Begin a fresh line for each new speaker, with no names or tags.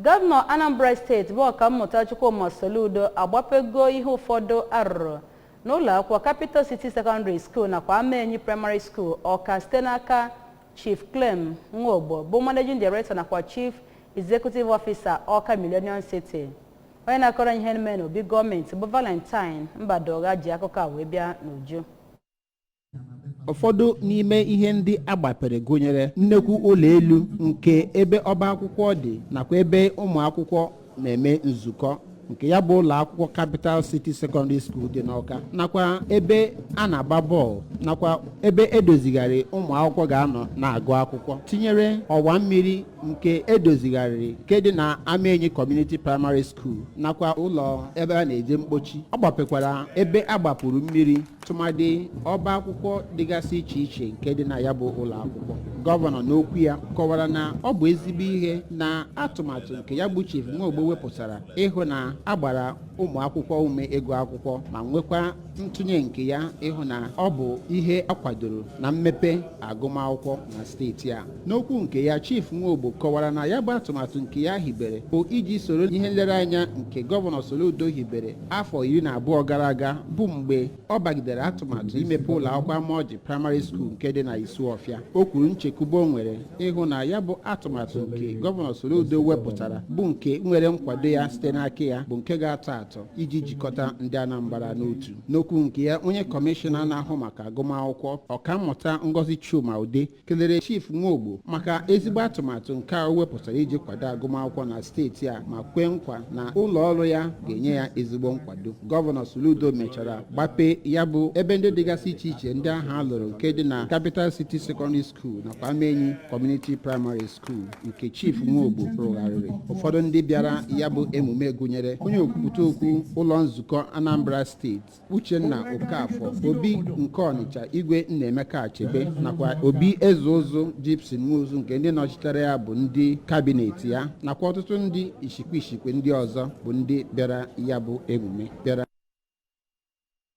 Govano Anambra State bụ ọkammụta Chukwuma Soludo agbapego ihe ụfọdụ arụrụ n'ụlọ akwụkwọ Capital City Secondary School nakwa Amenyi Primary School ọka site n'aka Chief Clem Nwogbo bụ Managing Director nakwa Chief Executive Officer ọka Millennium City. Onye na-akọrọ ihe eme n'obi gọọmenti bụ Valentine Mbadoga ji akụkọ a wee bịa n'uju.
Ụfọdụ n'ime ihe ndị agbapere gụnyere nnekwu ụlọ elu nke ebe ọba akwụkwọ dị nakwa ebe ụmụ akwụkwọ na-eme nzukọ nke ya bụ ụlọ akwụkwọ Capital City Secondary School dị n'Awka nakwa ebe a na-agba bọọlụ nakwa ebe edozigharị ụmụ akwụkwọ ga-anọ na-agụ akwụkwọ tinyere ọwa mmiri nke edozigharịrị nke dị na Amenyi Community Primary School nakwa ụlọ ebe a na-eje mkpochi. Ọ gbapekwara ebe agbapụrụ mmiri tụmadị ọba akwụkwọ dịgasị iche iche nke dị na ya bụ ụlọ akwụkwọ. Gọvanọ n'okwu ya kọwara na ọ bụ ezigbo ihe na atụmatụ nke ya bụ Chief Nwogbo wepụtara ịhụ na agbara ụmụ akwụkwọ ume ịgụ akwụkwọ ma nwekwa ntụnye nke ya ịhụ na ọ bụ ihe akwadoro na mmepe agụmakwụkwọ na steeti a. N'okwu nke ya, Chief Nwogbo kọwara na ya bụ atụmatụ nke ya hibere bụ iji soro ihe nlereanya nke Gọvanọ Soludo hibere afọ 12 gara aga bụ mgbe ọ bagidere atụmatụ imepe ụlọ akwụkwọ Amaoji Primary School nke dị na Isuọfịa. O kwuru nchekwube o nwere ịhụ na ya bụ atụmatụ nke Gọvanọ Soludo wepụtara bụ nke nwere nkwado ya site n'aka ya bụ nke ga-atọ atọ iji jikọta ndị Anambra n'otu. N'okwu nke ya, onye kọmishọna na-ahụ maka agụmakwụkwọ ọkammụta Ngozi Chuma Ude kelere Chief Nwogbo maka ezigbo atụmatụ nke a o wepụtara iji kwado agụmakwụkwọ na steeti a ma kwee nkwa na ụlọ ọrụ ya ga-enye ya ezigbo nkwado. Gọvanọ Soludo mechara gbape ya bụ ebe ndị dịgasị iche iche ndị ahụ a lụrụ nke dị na Capital City Secondary School nakwa Amenyi Community Primary School nke Chief Nwogbo rụgharịrị. Ụfọdụ ndị bịara ya bụ emume gụnyere onye okwupụta okwu ụlọ nzukọ Anambra Steeti Uchenna Okafọ, Obi nke Ọnịcha Igwe Nnaemeka Achebe nakwa Obi Ezeụzụ Gibson Nwozu nke ndị nọchitere ya bụ ndị kabinet ya nakwa ọtụtụ ndị ishikwe ndị ọzọ bụ ndị bịara ya bụ emume bịara